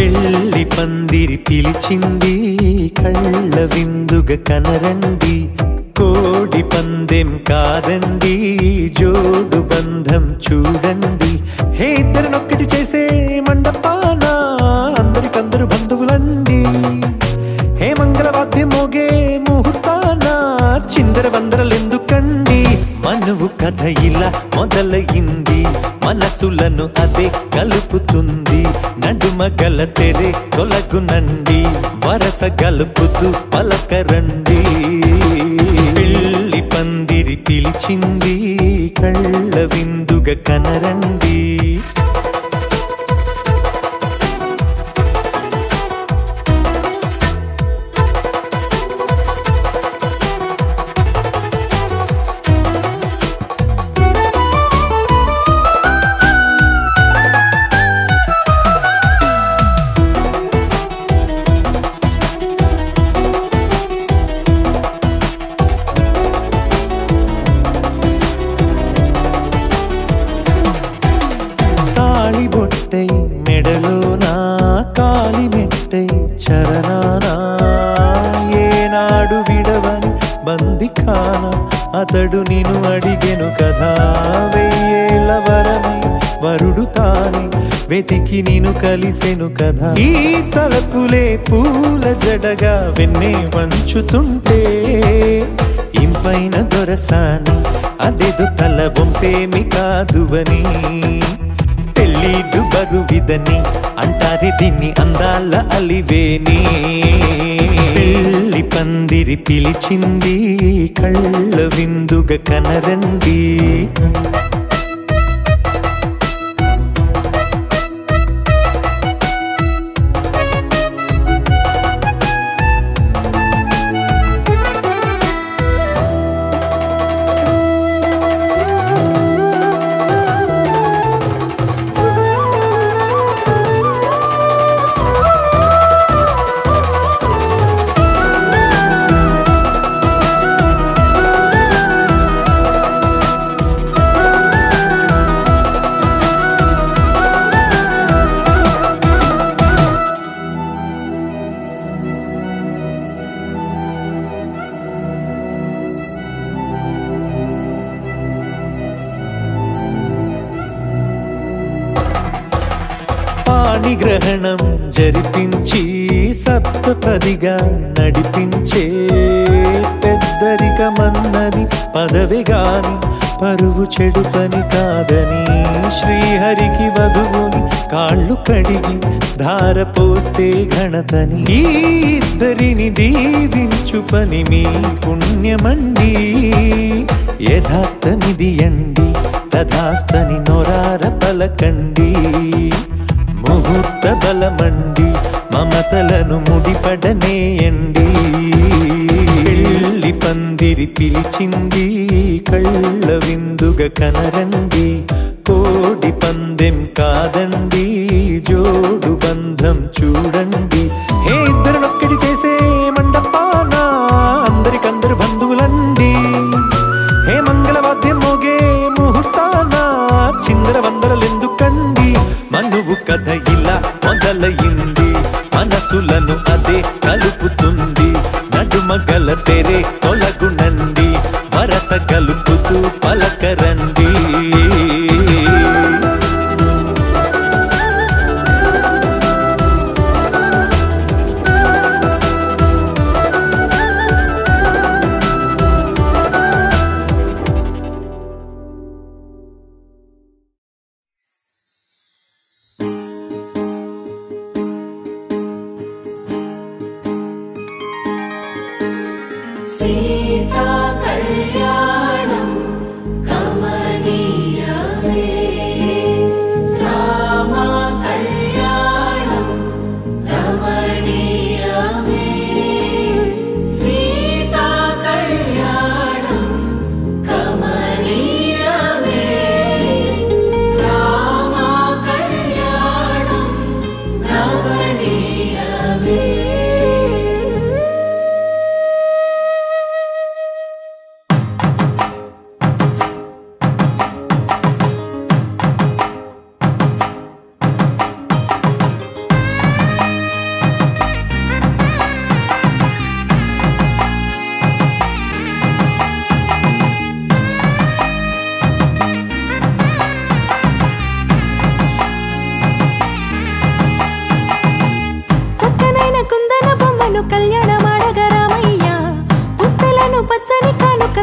పెళ్లి పందిరి పిలిచింది కళ్ళ విందుగ కనరండి కోడి పందెం కాదండి జోడు బంధం చూడండి హే ఇద్దరినొక్కటి చేసే మండపాన అందరికందరు బంధువులండి హే మంగళవాద్యం మోగే ముహూర్తాన చిందర వందరలెందుకండి మనువు కథ ఇలా మొదలయింది మనసులను అదే కలుపుతుంది నడుమ గల తెరే తొలగునండి వరస గలుపుతూ పలకరండి పెళ్లి పందిరి పిలిచింది కళ్ళ విందుగ కనరండి మెడలోనా కాలి మెట్టై చరణానా ఏనాడు విడవని బందిఖాన అతడు నిన్ను అడిగెను కదా వెయ్యేళ్ళ వరమై వరుడు తానే వెతికి నిన్ను కలిసెను కదా ఈ తలపులే పూల జడగా వెన్నే వంచుతుంటే ఇంపైన దొరసాని అదేదో తల వంపేమి కాదువని పెళ్ళిడు బరువిదని అంటారే దీన్ని అందాల అలివేని పెళ్లి పందిరి పిలిచింది కళ్ళ విందుగ కనరండి గ్రహణం జరిపించి సప్తపదిగా నడిపించే పెద్దరికమన్నది పదవి గాని పరువు చెడు పని కాదని శ్రీహరికి వధువుని కాళ్ళు కడిగి ధార పోస్తే ఘనతని ఈ ఇద్దరిని దీవించు పని మీ పుణ్యమండి యథార్థమిది అండి తథాస్తని నొరార పలకండి ముహూర్త బలమండి మమతలను ముడిపడనేయండి పెళ్లి పందిరి పిలిచింది కళ్ళ విందుగ కనరండి కోడి పందెం కాదండి జోడు బంధం చూడండి హే ఇద్దరినొక్కటి చేసే మండపాన అందరికందరు బంధువులండి హే మంగళవాద్యం మోగే ముహూర్తాన చిందర వందరలెందుకండి మనువు కథ ఇలా మొదలయింది మనసులను అదే కలుపుతుంది నడుమ గల తెరే తొలగునండి వరస కలుపుతూ పలకరండి सीता कल्याणं कमल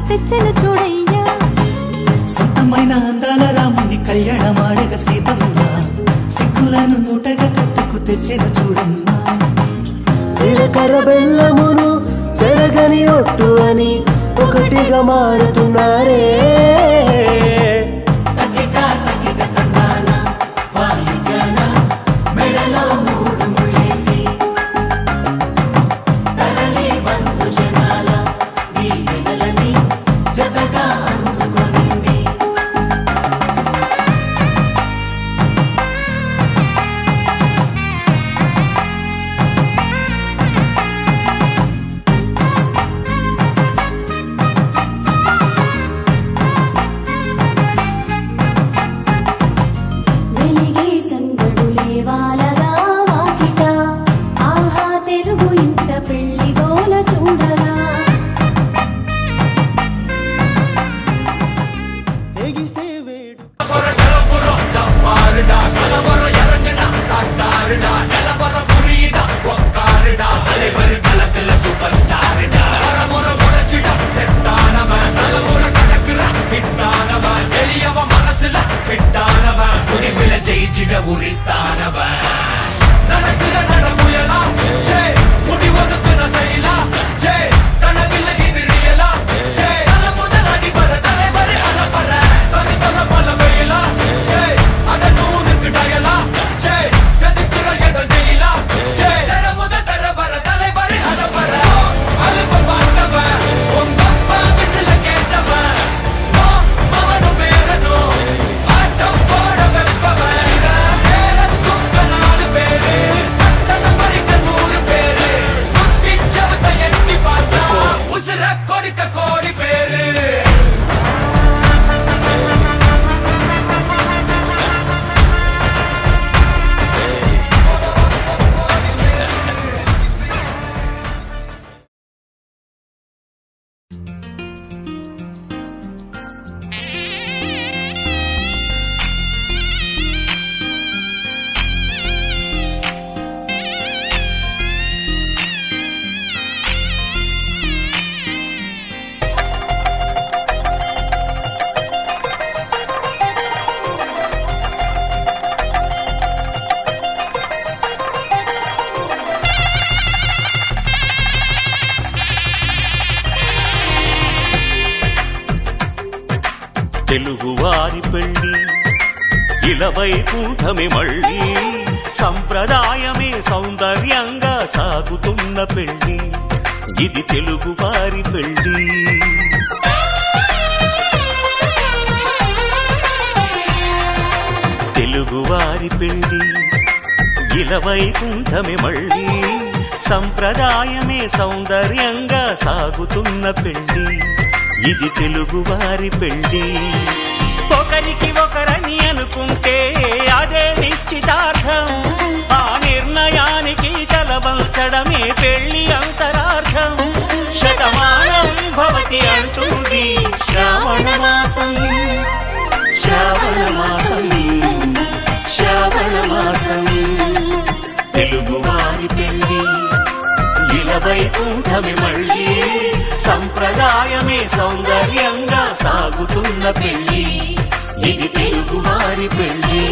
తెచ్చెను చూడయ్యా సొంతమైన అందాల రాముని కళ్యాణమాడగ సీతమ్మ సిగ్గులను మూటగా కట్టుకు తెచ్చెను చూడమ్మా జీలకర్ర బెల్లమును చెరగని ఒట్టు అని ఒకటిగా మారుతున్నారే తెలుగువారి పెళ్లి ఇలవైకుంఠమే మళ్ళీ సంప్రదాయమే సౌందర్యంగా సాగుతున్న పెళ్లి ఇది తెలుగువారి పెళ్లి తెలుగువారి పెళ్లి ఇలవైకుంఠమే మళ్ళీ సంప్రదాయమే సౌందర్యంగా సాగుతున్న పెళ్లి ఇది తెలుగువారి పెళ్లి ఒకరికి ఒకరని అనుకుంటే అదే నిశ్చితార్థం ఆ నిర్ణయానికి తలవంచడమే పెళ్లి అంతరార్థం శతమానం భవతి అంటుంది శ్రావణ మాసం శ్రావణ మాసం శ్రావణ మాసం తెలుగువారి పెళ్లి ఇలవైకుంఠమే మళ్ళీ సంప్రదాయమే సౌందర్యంగా సాగుతున్న పెళ్లి ఇది తెలుగువారి పెళ్లి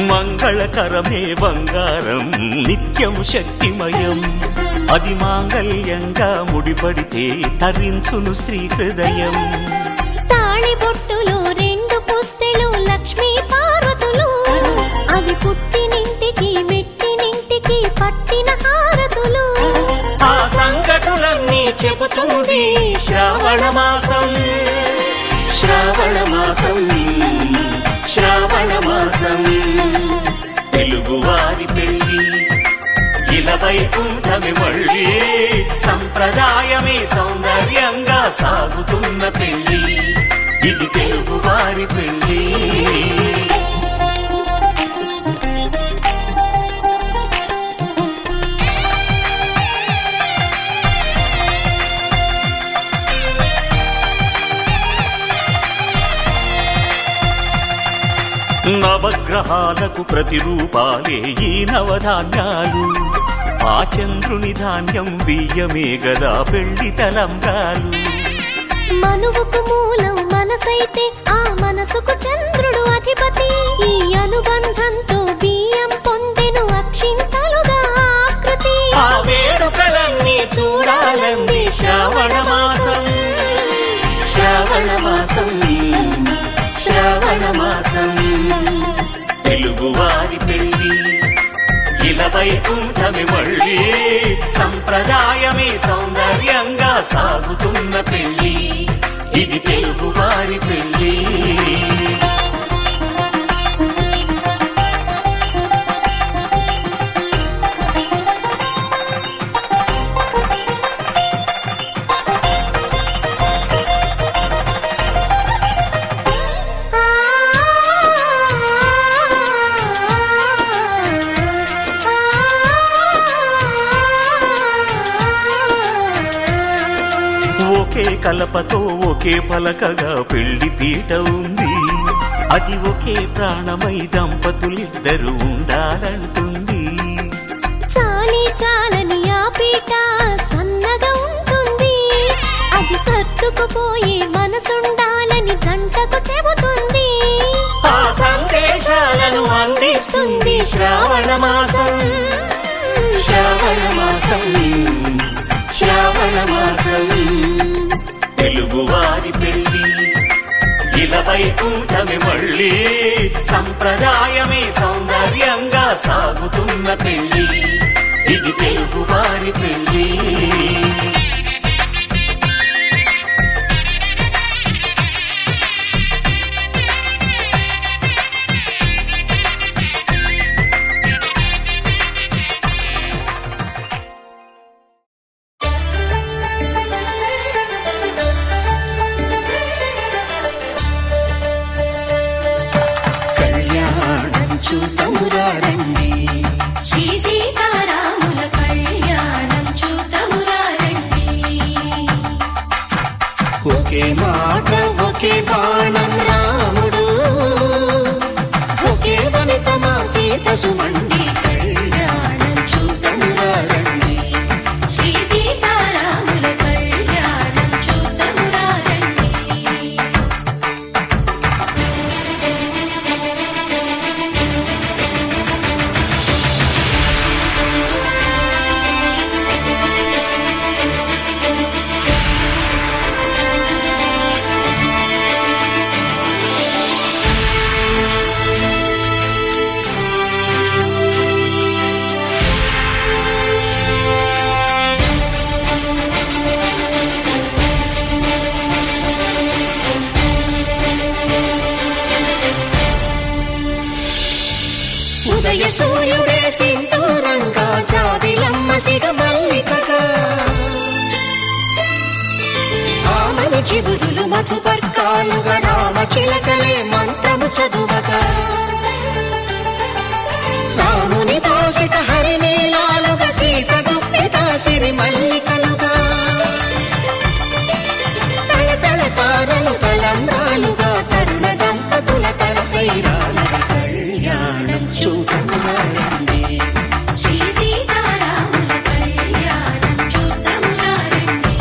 మంగళకరమే బంగారం నిత్యం శక్తిమయం అది మాంగళ్యంగా ముడిపడితే తరించును స్త్రీ హృదయం తాళిబొట్టులు రెండు పుస్తెలు లక్ష్మీ పార్వతులు అవి పుట్టినింటికి మెట్టినింటికి పట్టిన హారతులు ఆ సంగతులన్నీ చెబుతుంది శ్రావణ మాసం శ్రావణ మాసం శ్రావణ మాసం తెలుగువారి పెళ్లి ఇలా వైకుంఠమి మళ్ళీ సంప్రదాయమే సౌందర్యంగా సాగుతున్న పెళ్లి ఇది తెలుగు వారి పెళ్లి నవగ్రహాలకు ప్రతిరూపాలే ఈ నవధాన్యాలు ఆ చంద్రుని ధాన్యం బియ్యమే గదా పెళ్లి తలంబ్రాలు మనువుకు మూలం మనసైతే ఆ మనసుకు చంద్రుడు అధిపతి ఈ అనుబంధంతో బియ్యం పొందెను అక్షింతలుగా ఆకృతి ఆ వేడుకలన్నీ చూడాలంది శ్రావణ మాసం శ్రావణ మాసం శ్రావణ మాసం తెలుగు వారి పెళ్లి ఇలా వైకుంఠమి మళ్ళీ సంప్రదాయమే సౌందర్యంగా సాగుతున్న పెళ్లి ఇది తెలుగు వారి పెళ్లి ఒకే కలపతో ఒకే పలకగా పెళ్లి పీట ఉంది అది ఒకే ప్రాణమై దంపతులిద్దరూ ఉండాలంటుంది చాలి చాలని ఆ పీట సన్నగా ఉంటుంది అది సర్దుకుపోయే మనసుండాలని జంటకు చెబుతుంది ఆ సందేశాలను అందిస్తుంది శ్రావణ మాసం శ్రావణ మాసం శ్రావణ మాసం తెలుగు వారి పెళ్లి ఇలా వైకుంఠమి మళ్ళీ సంప్రదాయమే సౌందర్యంగా సాగుతున్న పెళ్లి ఇది తెలుగు వారి పెళ్లి శ్రీ సీతారాముల కళ్యాణం చూతమురారండి ఒకే మాట ఒకే బాణం రాముడు ఒకే వనిత మా సీత సుమండి కళ్యాణం చూతమురారండి శ్రీ సీతారాముల కళ్యాణం చూతమురారండి ఉదయ సూర్యుడే సింధూరంగా జాబిలమ్మ సిగ మల్లికగా ఆమని చిగురులు మధుపర్కాలుగా రామ చిలకలే మంత్రము చదువగా రాముని దోసిట హరినీలాలుగా సీత గుప్పిట సిరి మల్లికలుగా తల తారలు తలంబ్రాలుగా తరుణ దంపతుల తలపైరాలుగా కళ్యాణం చూతమురారండి శ్రీ సీతారాముల కళ్యాణం చూతమురారండి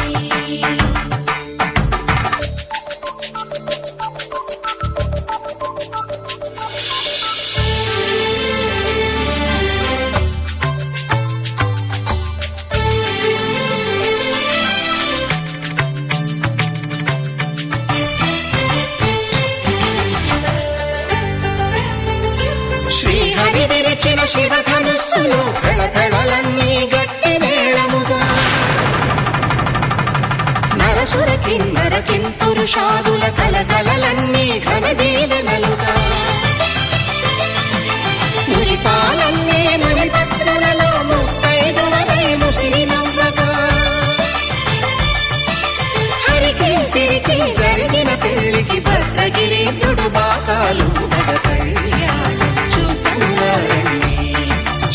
శ్రీహరి విరిచిన శివధనుస్సులో కళకళలన్నీ గట్టి మేళముగా నరసుర కిన్నర కింపురుషాదుల కలకలలన్నీ ఘన దీవెనలుగా మురిపాలన్నీ మునిపత్రులలో ముత్తైద స్కందగిరీంద్రుడు బాకాలు మగ కళ్యాణం చూతమురారండి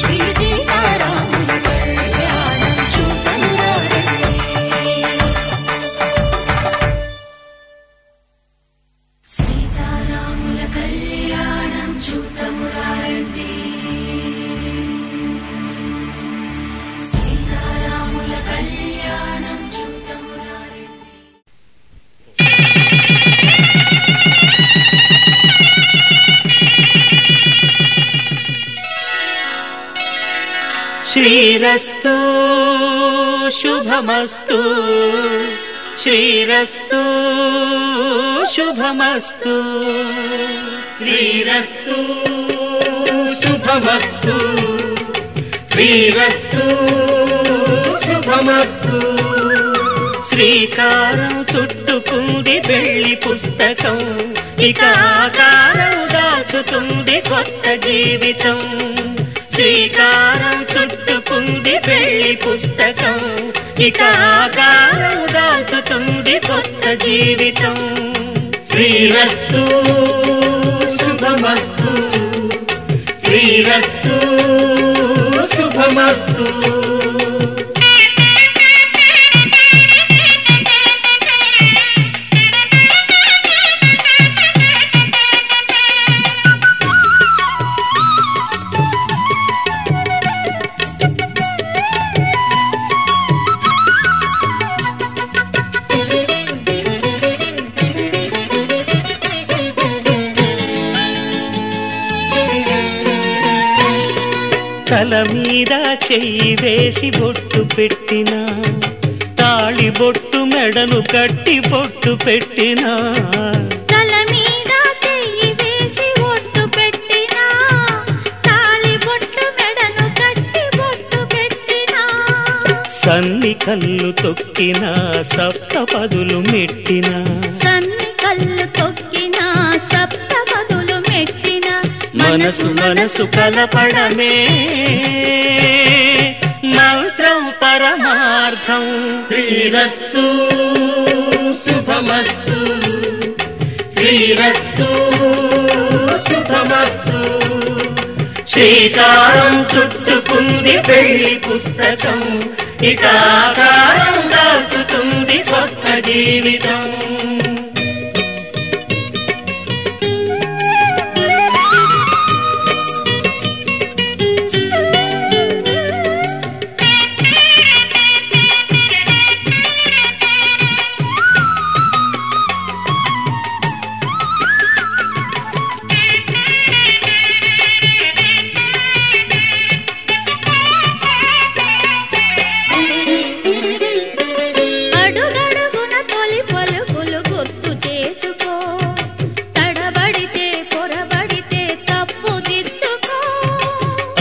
శ్రీ సీతారాముల కళ్యాణం చూతమురారండి సీతారాముల కళ్యాణం చూతమురారండి సీతారాముల కళ్యాణం చూతమురారండి శ్రీరస్తు శుభమస్తు శ్రీరస్తు శుభమస్తు శ్రీరస్తు శుభమస్తు శ్రీరస్తు శుభమస్తు శ్రీకారం చుట్టుకుంది పెళ్లి పుస్తకం ఇక ఆకారం దాచుతుంది కొత్త జీవితం శ్రీకారం చుట్టుకుంది పెళ్లి పుస్తకం ఇక ఆకారం దాచుతుంది కొత్త జీవితం శ్రీరస్తు శుభమస్తు శ్రీరస్తు శుభమస్తు తల మీద చెయ్యి వేసి బొట్టు పెట్టినా తాళి బొట్టు మెడను కట్టి బొట్టు పెట్టినా తల మీద చెయ్యి వేసి బొట్టు పెట్టినా తాళి బొట్టు మెడను కట్టి బొట్టు పెట్టినా సన్ని కళ్ళు తొక్కినా సప్త పదులు మెట్టినా సన్ని కళ్ళు తొక్కినా సప్త పదులు మెట్టినా మనసు మనసు కలపడమే మంత్రం పరమార్థం శ్రీరస్తు శుభమస్తు శ్రీరస్తు శుభమస్తు శ్రీకారం చుట్టుకుంది పెళ్లి పుస్తకం ఇక ఆకారం దాచుతుంది కొత్త జీవితం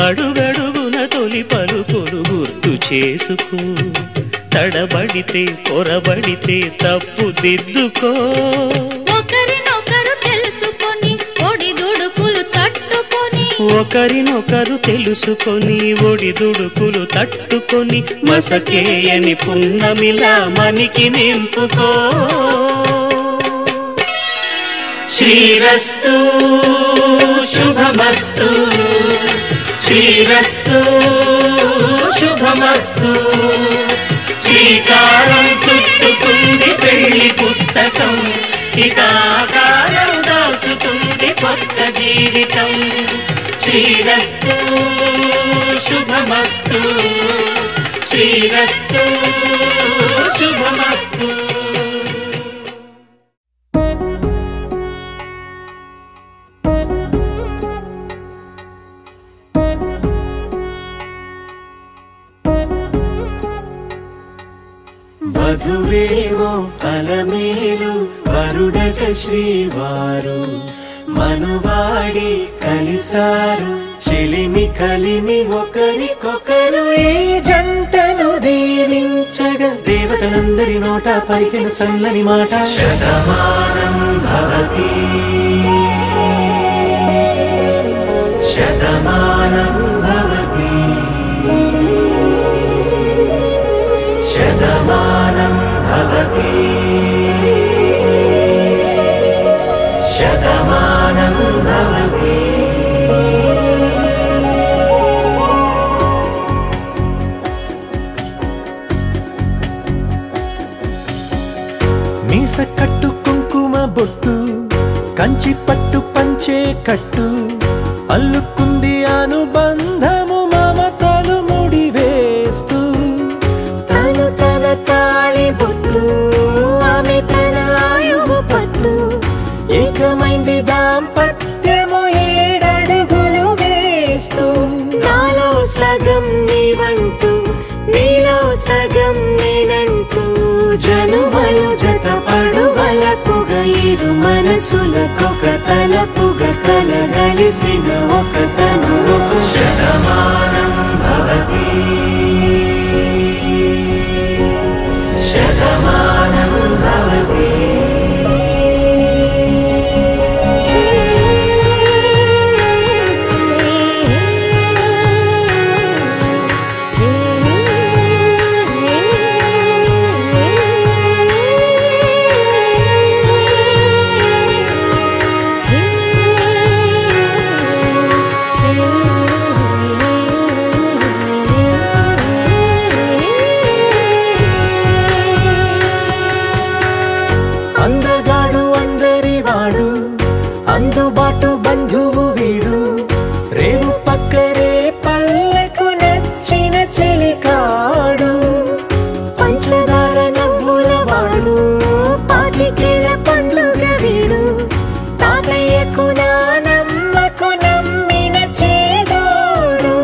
అడుగడుగున తొలి పలుకులు గుర్తు చేసుకో తడబడితే పొరబడితే తప్పు దిద్దుకో ఒకరినొకరు తెలుసుకొని ఒడిదుడుకులు తట్టుకొని ఒకరినొకరు తెలుసుకొని ఒడిదుడుకులు తట్టుకొని మసకేయని పున్నమిలా మనికి నింపుకో శ్రీరస్తు శుభమస్తు శ్రీరస్తు శుభమస్తు శ్రీకారం చుట్టుకుంది పెళ్లి పుస్తకం ఇక ఆకారం దాచుతుంది కొత్త జీవితం శ్రీరస్తు శుభమస్తు శ్రీరస్తు శుభమస్తు వధువేవో అలమేలు వరుడట శ్రీవారు మనువాడి కలిసారు చెలిమి కలిమి ఒకరికొకరు ఈ జంటను దీవించగా దేవతలందరి నోట పలికిన చల్లని మాట శతమానం భవతి శతమానం భవతి శతమానం భవతి కంచి పట్టు పంచే కట్టు అల్లుకుంది అనుబంధము మమతలు ముడివేస్తూ తను తన తాళి బొట్టు ఆమె తన ఆయువు పట్టు ఏకమైంది దాంపత్యము 7 అడుగులు వేస్తూ నాలో సగం నీవంటూ నీలో సగం నేనంటూ జనుమలు జతపడువలపుగ ఇరు మనసులకొక తలపుగ కలగలిసిన ఒక తనువు శతమానం భవతి శతమానం భవతి అందగాడు అందరివాడు అందుబాటు బంధువు వీడు రేవు పక్కరే పల్లెకు నచ్చిన చెలికాడు పంచదార నవ్వుల వాడు పాతికేల పండుగ వీడు తాతయ్యకు నానమ్మకు నమ్మిన చేదోడు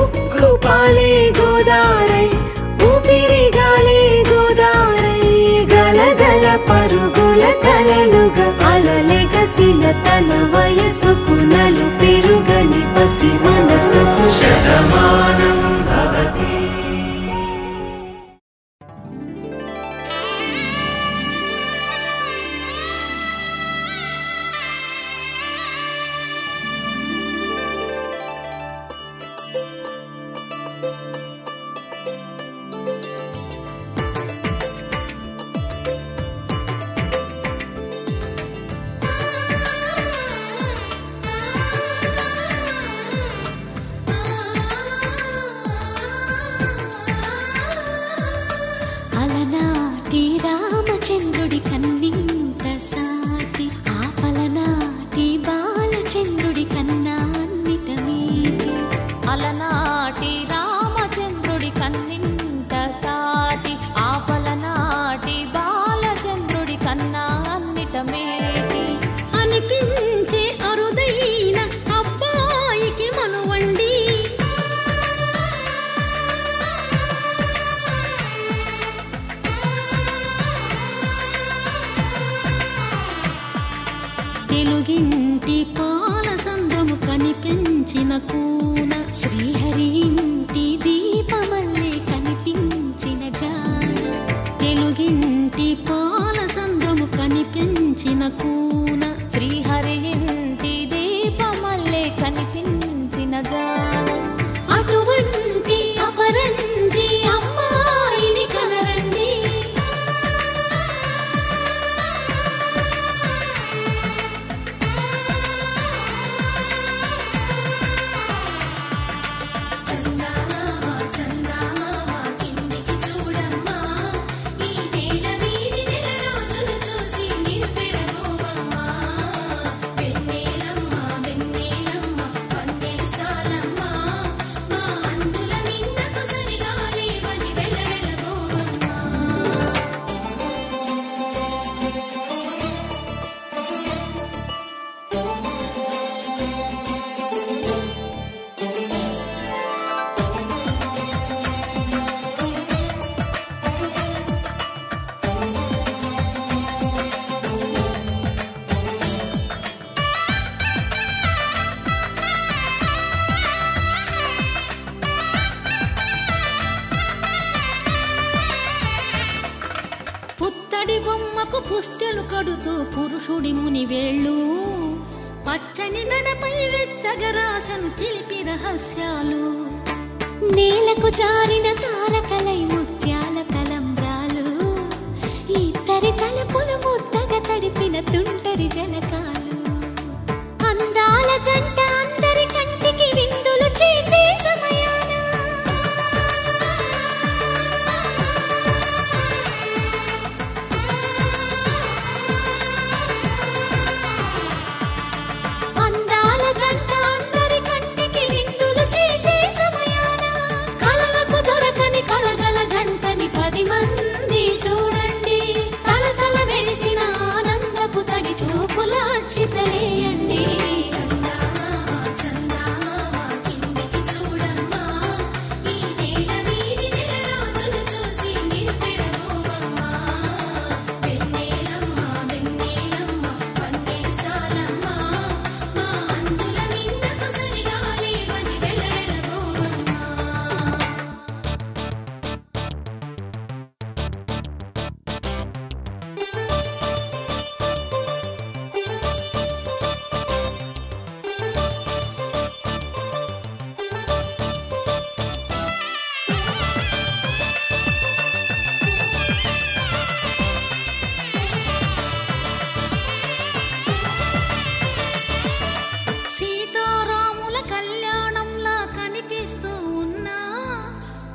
ఉక్కు పాలే గోదారై ఊపిరి గాలే గోదారై గలగల పరుగుల కలలుగా అలలెగసిన తన వయసుకు నలు పెరుగని పసి మనసుకు శతమానం భవతి అలనాటి రామచంద్రుడి కన్నింత సాటి ఆపలనాటి బాలచంద్రుడి కన్నా అన్నిట మీటి అలనాటి రామచంద్రుడి కన్నింత సాటి ఆపలనాటి బాలచంద్రుడి కన్నా అన్నిట మేటి అనిపించే అరుదైన అబ్బాయికి మనువండి తెలుగింటి పాలసంద్రము కనిపించిన కూన శ్రీహరి ఇంటి దీపమల్లే కనిపించిన జాడ తెలుగింటి పాలసంద్రము కనిపించిన కూన శ్రీహరి ఇంటి దీపమల్లే కనిపించిన జాడ అటువంటి అపరంజి అమ్మాయిని కనరండి పుస్తెలు కడుతూ పురుషుడి ముని వేళ్ళు పచ్చని నడపై వెచ్చగరాసను చిలిపి రహస్యాలు నేలకు జారిన తారకలై ముత్యాల తలంబ్రాలు ఇద్దరి తలపులు ముద్దగా తడిపిన తుంటరి జలకాలు అందాల జంట అందరి కంటికి విందులు చేసే సమయాన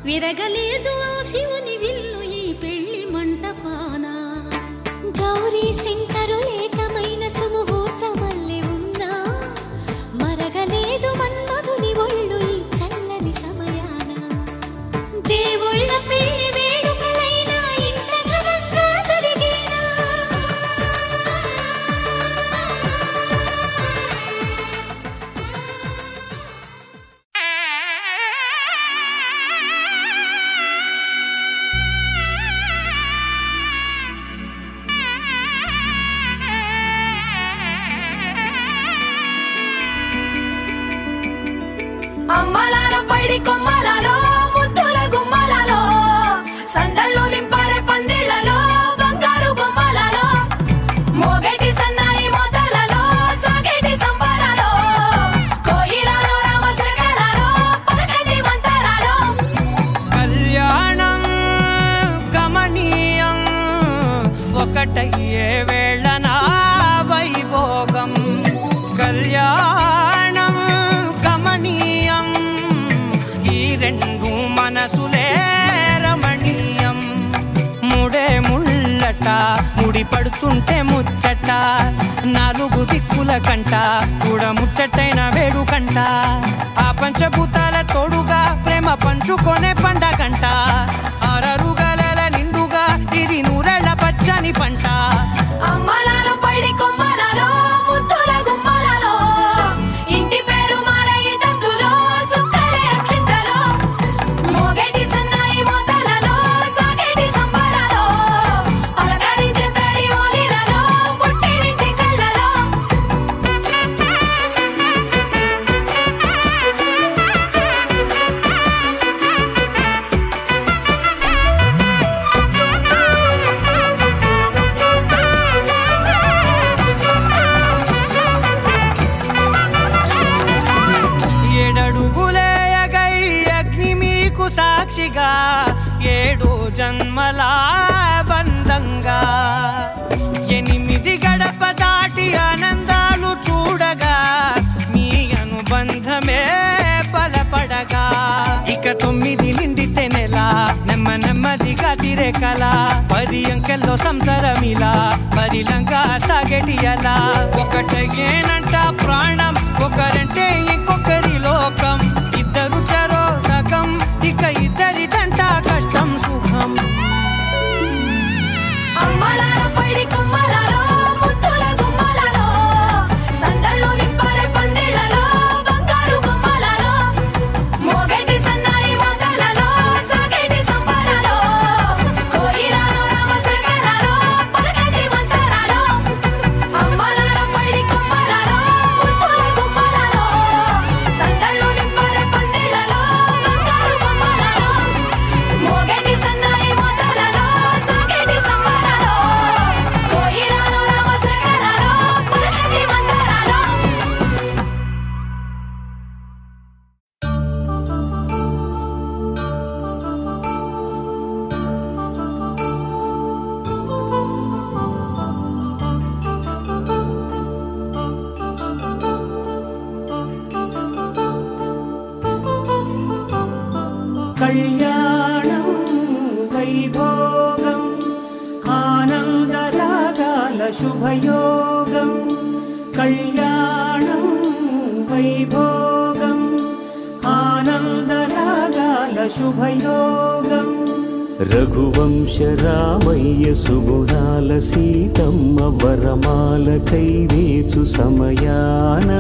విరగలేదు ఆ శివుని విల్లు ఈ పెళ్లి మంటపాన. గౌరీ శంకరులేకమైన సుముహూర్తమల్లె ఉన్నా మరగలేదు మన్మధుని ఒళ్ళు ఈ చల్లని సమయాన. దేవుళ్ళ పెళ్లి వేడుకలైనా ఇంత ఘనంగా జరిగేనా? అమ్మలాలో పైడి కొమ్మలలో ముద్దుల గుమ్మలలో సందళ్ళు నింపారే పందిళ్లలో బంగారు బొమ్మలలో మోగేటి సన్నాయి మోతలలో సాగేటి సంబరాలో కోయిలలో రామశకలలో పలకటి మంతరాలో. కళ్యాణం గమనీయం ఒకటయ్యే వేళనా వైభోగం. కళ్యాణం గమనీయం ఈ రెండు మనసులే రమణీయం. ముడే ముళ్ళట ముడి పడుతుంటే ముచ్చట నాలుగు దిక్కుల కంట చూడ ముచ్చటైన వేడుకంట. ఆ పంచభూతాల తోడుగా ప్రేమ పంచుకొనే పండగంట. ఆరరుగల నిండుగా ఇది నూరెళ్ళ పచ్చని పంట. అమ్మలాలో పైడి కొమ్మలలో ముద్దుల గుమ్మలలో ఇంటి పేరు మారయి తందులో చుక్కలే అక్షింతలో మోగేటి సన్నాయి మోతలలో సాగేటి సంబరాలో అలకరించే తడి ఓలిలలో పుట్టినింటి కళ్ళలో. ఏడడుగులేయగై అగ్ని మీకు సాక్షిగా 7 జన్మల బంధంగా 8 గడప దాటి ఆనందాలు చూడగా మీ అనుబంధమే బలపడగా. ఇక 9 నిండితే నెల నెమ్మదిగా తిరే కల 10 అంకెల్లో సంసారమిలా పరిలంగా సాగేటి అలా. ఒకటేనంట ప్రాణం ఒకరంటే ఇంకొకరి లోకం. ఇద్దరు చరో సగం ఇక ఇద్దరిదంట కష్టం సుఖం. అమ్మలాలో పైడి కొమ్మలలో ముద్దుల గుమ్మలలో సందళ్ళు నింపారే పందిళ్లలో బంగారు బొమ్మలలో మోగేటి సన్నాయి మోతలలో సాగేటి సంబరాలో కోయిలలో రామశకలలో పలకటి మంతరాలో. అమ్మలాలో పైడి కొమ్మలలో ముద్దుల గుమ్మలలో సందళ్ళు నింపారే పందిళ్లలో బంగారు బొమ్మలలో మోగేటి సన్నాయి మోతలలో సాగేటి సంబరాలో కోయిలలో రామశకలలో పలకటి మంతరాలో. కళ్యాణం వైభోగం ఆనందరాగాల శుభయోగం. కళ్యాణం వైభోగం ఆనందరాగాల శుభయోగం. రఘువంశ రామయ్య సుగుణాల సీతమ్మ వరమాల కైవేచు సమయాన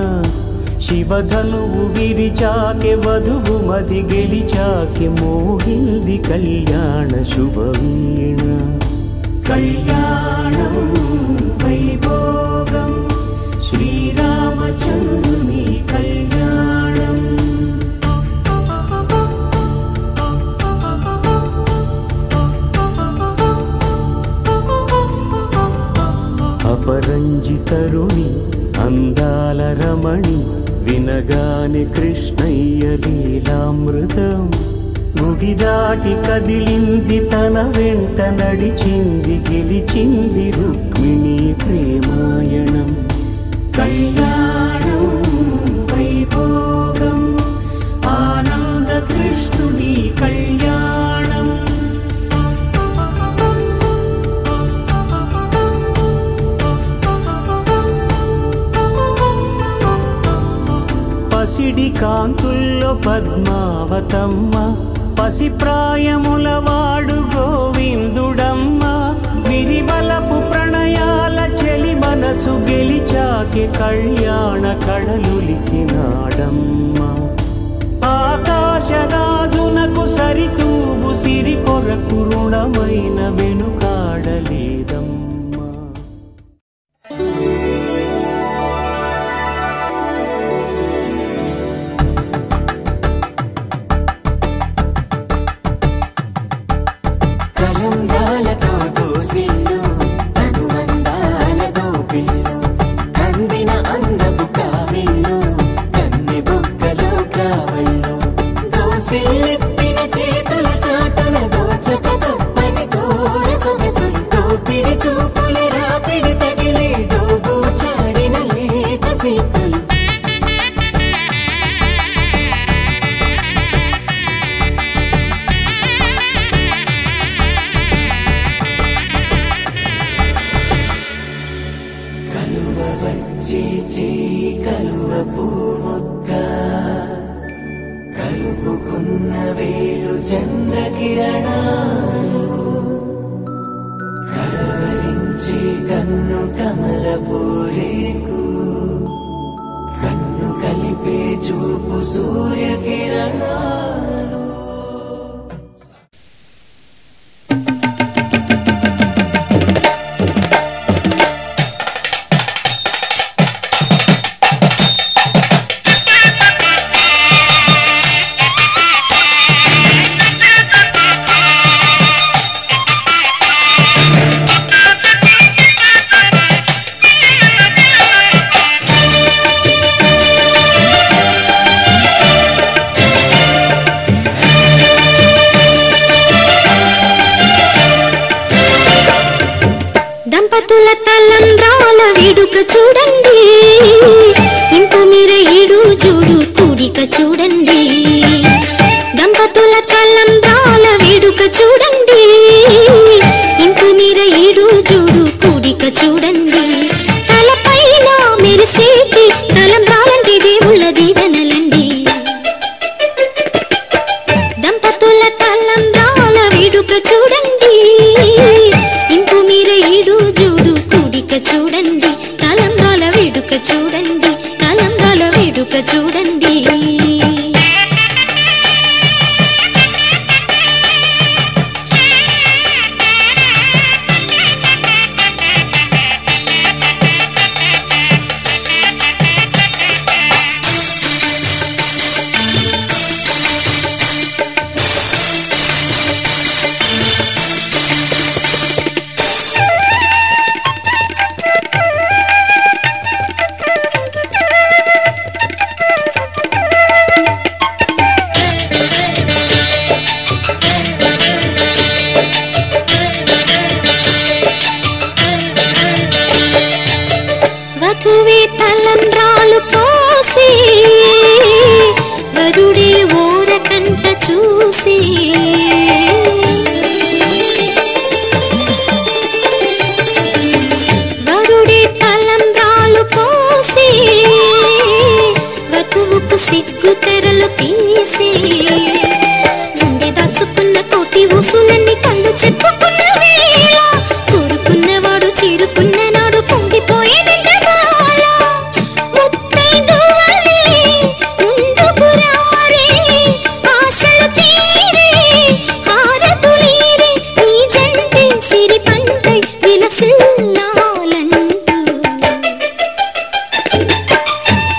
శివధనువు విరిచాకె వధువు మది గెలిచాకె మోగింది కళ్యాణ శుభవీణ. కళ్యాణం వైభోగం శ్రీరామచంద్రుని కళ్యాణం. అపరంజి తరుణి అందాల రమణి వినగానే కృష్ణయ్య లీలామృతం. గుడి దాటి కదిలింది తన వెంట నడిచింది గెలిచింది రుక్మిణి ప్రేమాయణం. కళ్యాణం వైభోగం ఆనంద కృష్ణుని కళ్యాణం. పద్మావతమ్మ పసిప్రాయముల వాడు గోవిందుడమ్మ విరివలపు ప్రణయాల చెలి మనసు గెలిచాకి కళ్యాణ కళలులికినాడమ్మ ఆకాశరాజునకు సరితూబు సిరి కొరకు రుణమైన వెనుకాడలేదమ్మా. కలంబ్రాలతో దోసిల్లు అనువందాలతో పిల్లు కందిన అందపు కావిళ్ళు కన్ని బొక్కలో క్రావళ్ళు దోసిల్లెత్తిన చేతుల చాటున దోచక తప్పని దూర సొగసులు దోపిడి చూపుల రాపిడి తగిలి దోబూచాడిన లేత సీపులు కలువ వచ్చి కలువ పూమొక్క కలుపుకున్న వేలు చంద్రకిరణాలు కలవరించి కన్ను కమల పూరేకు కన్ను కలిపే చూపు సూర్యకిరణాలు దంపతుల తలంబ్రాల వేడుక చూడండి ఇంపు మీర ఈడు చూడు కూడిక చూడండి దంపతుల తలంబ్రాల వేడుక చూడండి ఇంపు మీర ఈడు చూడు కూడిక చూడండి తలపైన మెరిసేటి తలంబ్రాలంటి దేవుళ్ళ దీవెనలండి దంపతుల తలంబ్రాల వేడుక చూడండి ఇంపు మీర ఈడు చూడు కూడిక చూడండి తలంబ్రాల వేడుక చూడండి తలంబ్రాల వేడుక చూడండి వధువే తలంబ్రాలు పోసి వరుడే ఓరకంట చూసి వరుడే తలంబ్రాలు పోసి వధువుకు సిగ్గు తెరలు తీసి గుండె దాచుకున్న కోటి ఊసులన్నీ కళ్ళు చెప్పుకున్న వేళ కోరుకున్నవాడు చేరుకున్న నాడు పొంగిపోయేది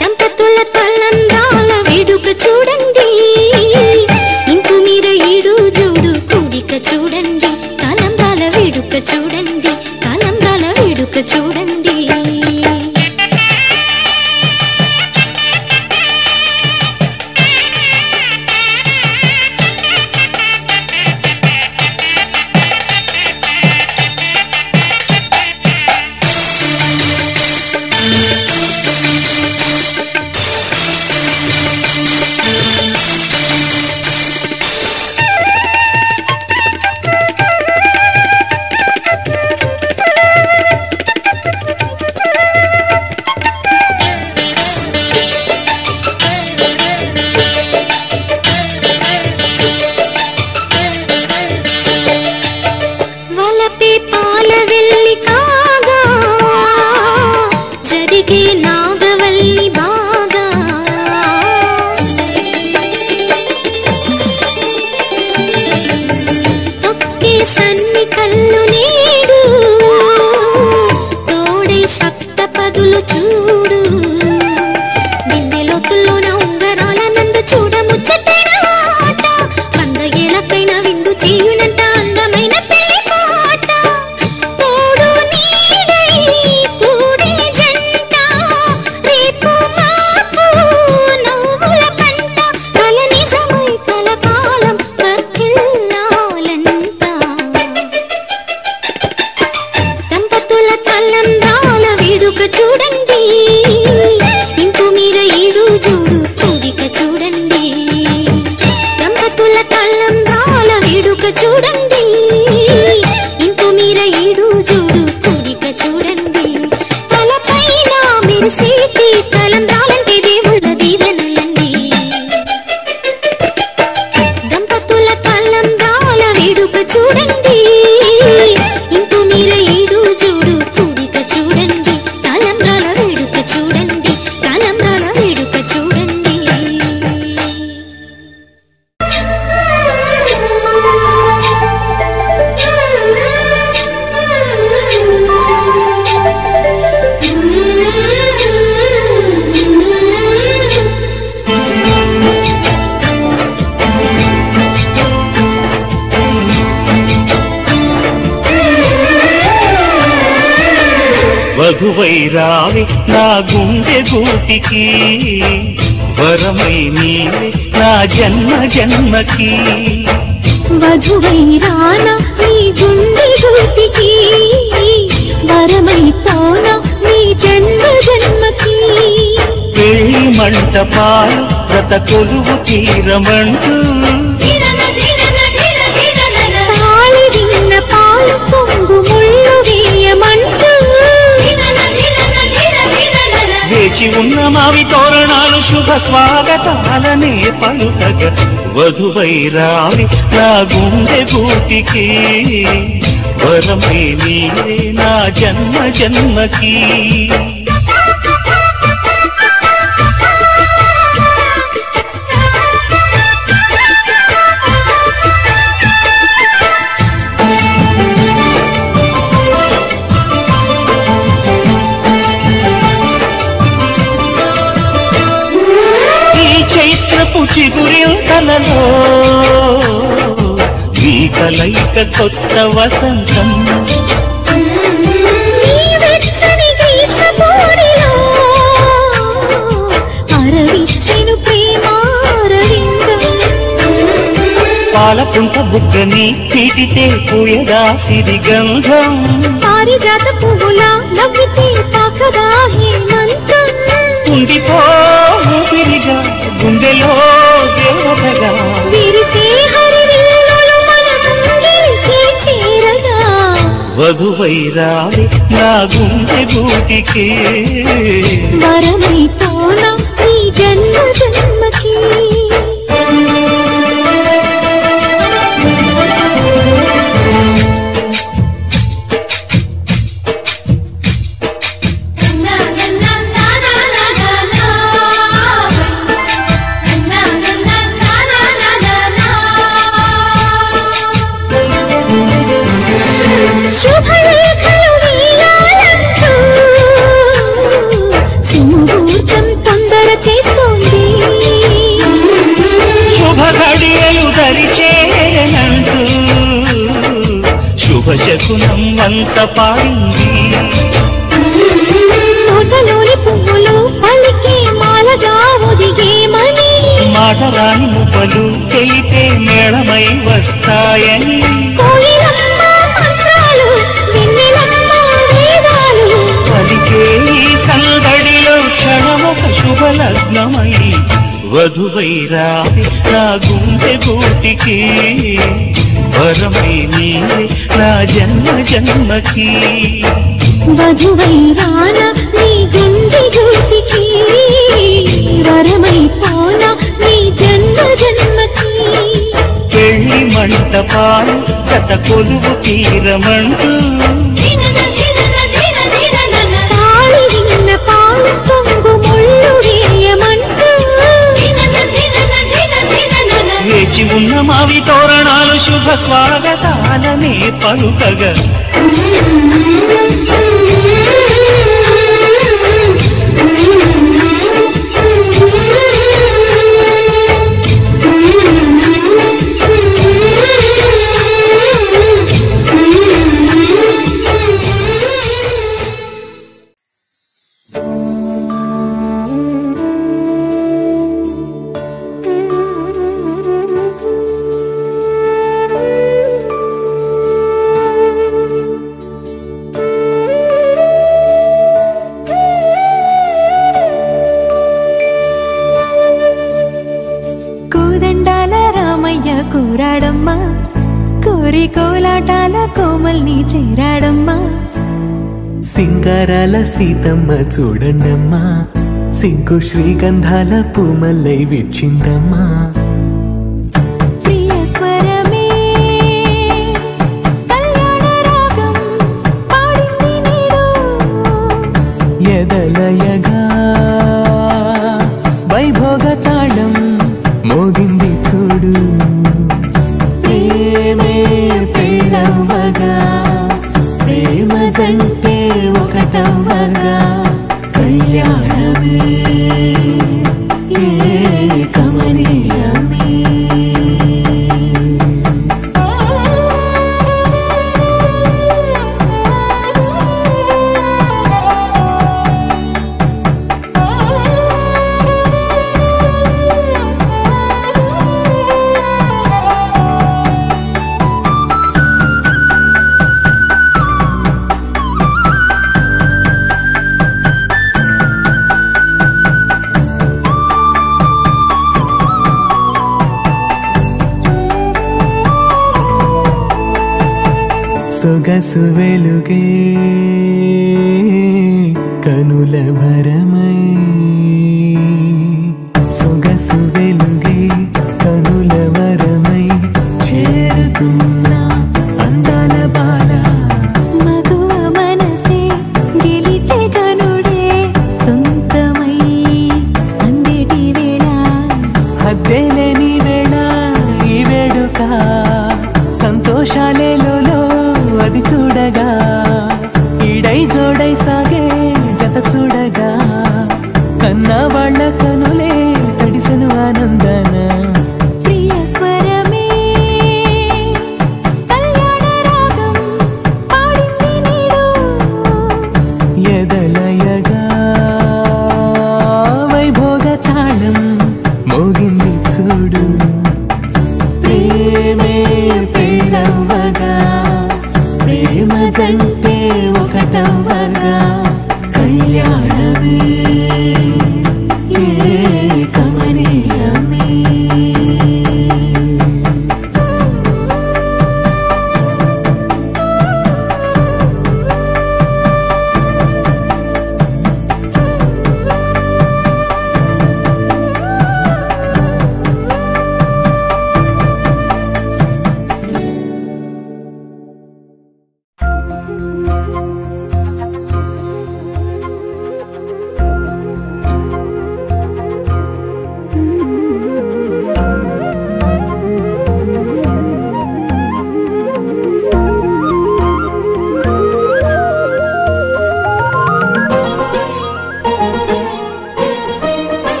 దంపతుల తలంబ్రాల వేడుక చూడండి ఇంపు మీర ఈడు చూడు కూడిక చూడండి తలంబ్రాల అందమైన విందు చేయునంట అందమైన పెళ్లి పాట తోడు నీడై కూడే జంట రేపు మాపు నవ్వుల పంట కల నిజమై కలకాలం వర్ధిల్లాలంట దంపతుల తలంబ్రాల వేడుక చూడండి ఇంకు మీర ఈడు జోడు కోరిక చూడండి దంపతుల తలంబ్రాల వేడుక చూడండి ఇంకు మీర ఈడు జోడు కోరిక చూడండి తలపైన మెరిసేటి తలంబ్రాలంటే దేవుళ్ళ దీవెనలండి దంపతుల తలంబ్రాల వేడుక చూడండి ఇంకు మీర ఈడు జోడు కోరిక చూడండి తలంబ్రాల వేడుక చూడండి తలంబ్రాల వేడుక చూడండి వధువై రావి నా గుండె గూటికి వరమై నీవే నా జన్మ జన్మకి వధువై రానా నీ గుండె గూటికి వరమై పోనా నీ జన్మ జన్మకి పెళ్లి మంటపాలు గత కొలువు తీరమంటూ తాళి విన్న పాలు పొంగు ముళ్ళు వేయమంటూ వేచి ఉన్న మావి తోరణాలు శుభ స్వాగతాలనే పలుకగ వధువై రావి నా గుండె గూటికి వరమై నీవే నా జన్మ జన్మకి చిగురింతలలో ఈ కలయిక కొత్త వసంతం అరవిచ్చెను ప్రేమారవిందం పాలపుంట బుగ్గని పీటితే పూయదా సిరిగంధం పారిజాత పువ్వులా నవ్వితే తాకదా హేమంతం ఉండిపో ఊపిరిగా గుండెలో దేవతగా విరిసే హరివిల్లులు మన ముంగిలికి చేరగా వధువై రావి నా గుండె గూటికి వరమై పోనా నీ జన్మ జన్మకి ముహూర్తం తొందర చేస్తోంది శుభ ఘడియలు దరిచేనంటూ శుభ శకునం వంత పాడింది తోటలోని పువ్వులు పలికే మాలగా ఒదిగేమని మాటరాని మువ్వలు తెలిపే మేళమై వస్తాయని కోయిలమ్మ మంత్రాలు వెన్నెలమ్మ వేదాలు పలికే ఈ సందడిలో క్షణమొక శుభలగ్నమై వధువై రావి నా గుండె గూటికి వరమై నీవే నా జన్మ జన్మకి వధువై రానా నీ గుండె గూటికి వరమై పోనా నీ జన్మ జన్మకి పెళ్లి మంటపాలు గత కొలువు తీరమంటూ తాళి విన్న పాలు పొంగు ముళ్ళు వేయమంటూ వేచి ఉన్న మావి తోరణాలు శుభ స్వాగతాలనే పలుకగా కోరాడమ్మా, కోరి కోలాటాల కోమల్ని చేరాడమ్మా. సింగారాల సీతమ్మ చూడండమ్మా, సింగు శ్రీగంధాల పూమల్లై విచ్చిందమ్మా. ప్రియ స్వరమే కళ్యాణ రాగం పాడింది నీడు, ఎదలయగా వైభోగ తాళం మోగింది చూడు. ప్రేమే పెళ్ళవ్వగా, ప్రేమ జంటే ఒకటవ్వగా, కళ్యాణమే కమనీయమే. సొగసు వెలుగే కనుల భరమై, సొగసు వెలుగే కనుల వరమై చేరుతున్న అందాల బాల. మగువ మనసే గెలిచే కనుడే సొంతమై అందేటి వేళ, హద్దేలేని వేళ ఈ వేడుక, సంతోషాలేలో అది చూడగా, ఈడై జోడై సాగే జత చూడగా, కన్నా వాళ్ళ కనులే తడిసెను ఆనందన. ప్రియ స్వరమే కళ్యాణ రాగం పాడింది నీడు, ఎదలయగా వైభోగ తాళం మోగింది చూడు. ప్రేమే పెళ్ళవ్వగా, ప్రేమ జంటే ఒకటవ్వగా, కళ్యాణమే కమనీయమే.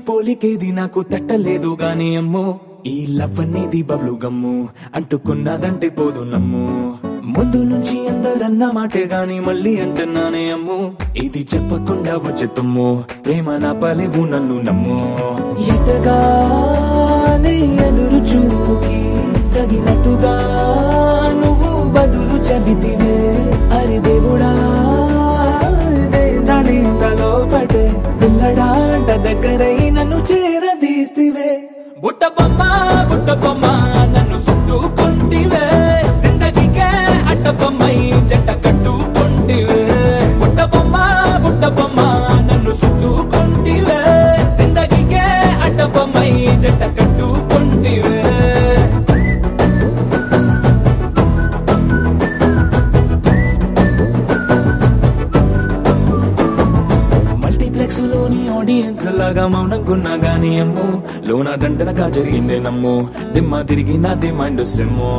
పోలికేది నాకు తట్టలేదు గాని అమ్మో ఈ లవ్ అనేది బబ్లు గమ్ము అంటుకున్నదంటే పోదు నమ్ము ముందు నుంచి అందరన్న మాటే గాని మళ్ళీ అంటున్నానే అమ్ము ఇది చెప్పకుండా వచ్చే తుమ్ము ప్రేమ నా పలేవు నన్ను నమ్ము ఎటగానే ఎదురు చూకి తగినట్టుగా నువ్వు బదులు చెబితివే అరి దేవుడా తలో పడే పిల్లడాంట దగ్గరై నన్ను చేరదీస్తివే బుట్ట బొమ్మ నన్ను చుట్టుకుంటివే జిందగీకే అట్ట బొమ్మై జంట కట్టుకుంటివే బుట్ట బొమ్మ నన్ను చుట్టుకుంటివే జిందగీకే అట్ట బొమ్మై జంట కట్టుకుంటివే లోని ఆడియన్స్ లాగా మౌనంకున్నా గానీ అమ్ము లోన దండనగా జరిగిందే నమ్ము దిమ్మ తిరిగి నాది మైండ్ సిమ్ము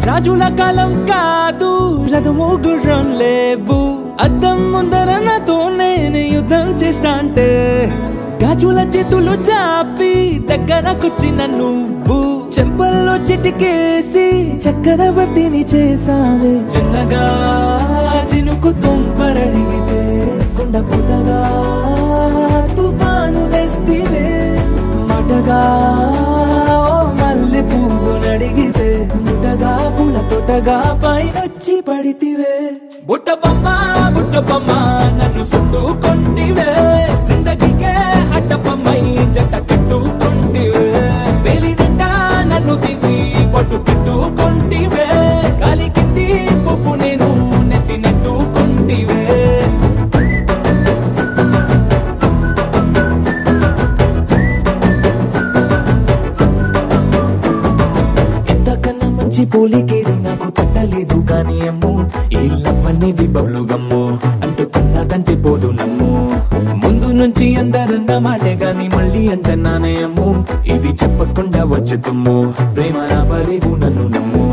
రాజుల కాలం కాదు రథము గుర్రం లేవు అద్దం ముందర నాతో నేను యుద్ధం చేస్తా అంటే గాజుల చేతులు చాపి దగ్గరకొచ్చిన నువ్వు చెంపల్లో చిటికేసి చక్రవర్తిని చేసావే చిన్నగా చినుకు తుంపరడిగితే కొండ పుటగా తుఫాను తెస్తివే మాటగా మల్లె పువ్వు నడిగితే ముటగా పూల తోటగా పైనొచ్చి పడితివే బుట్ట బొమ్మ నన్ను చుట్టుకుంటివే జిందగీకే అట్ట బొమ్మై జంట కట్టుకుంటివే వేలి నిండా నన్ను తీసి పట్టు పెట్టుకుంటివే కాలి కింది పువ్వు నేను నెత్తి నెట్టుకుంటివే పోలికేది నాకు తట్టలేదు కానీ అమ్ము ఈ లవ్ అనేది బబ్లు గమ్ము అంటుకున్నదంటే పోదు నమ్ము ముందు నుంచి అందరన్న మాటే గాని మళ్ళీ అంటున్నానే అమ్ము ఇది చెప్పకుండా వచ్చే తుమ్ము ప్రేమ నా పలేవు నన్ను నమ్ము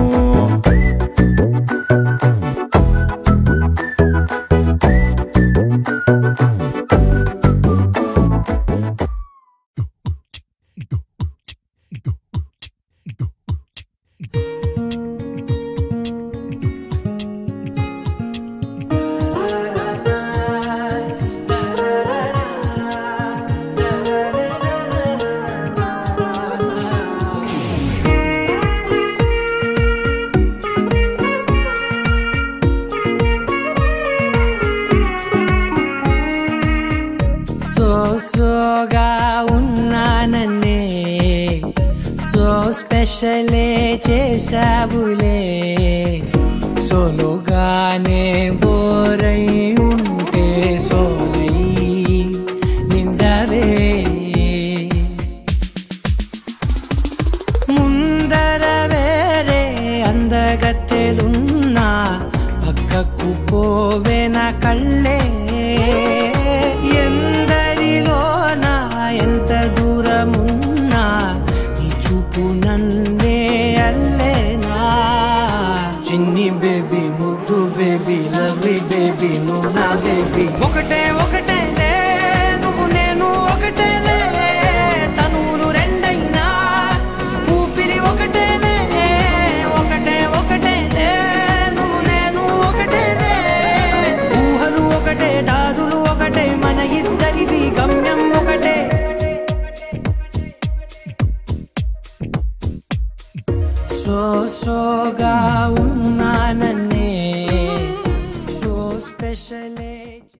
సోగా ఉన్నానన్నే సో స్పెషలే చేసావులే సోలోగానే బోరై ఉంటే సోలై నిండవే ముందర వేరే అందగత్తెలున్నా పక్కకు పోవే నా కళ్ళే ఎందరిలోనా ఎంత దూరమున్నా నీ చూపు నన్నే అల్లేనా చిన్ని బేబీ ముద్దు బేబీ లవ్లీ బేబీ నువ్వు నా బేబీ ఒకటే ఒకటేలే నువ్వు నేను ఒకటేలే తనువులు రెండైనా ఊపిరి ఒకటేలే ఒకటే ఒకటేలే నువ్వు నేను ఒకటేలే ఊహలు ఒకటే దారులు ఒకటే మన ఇద్దరిది గమ్యం ఒకటే సోగా ఉన్నానన్నే సో స్పెషలే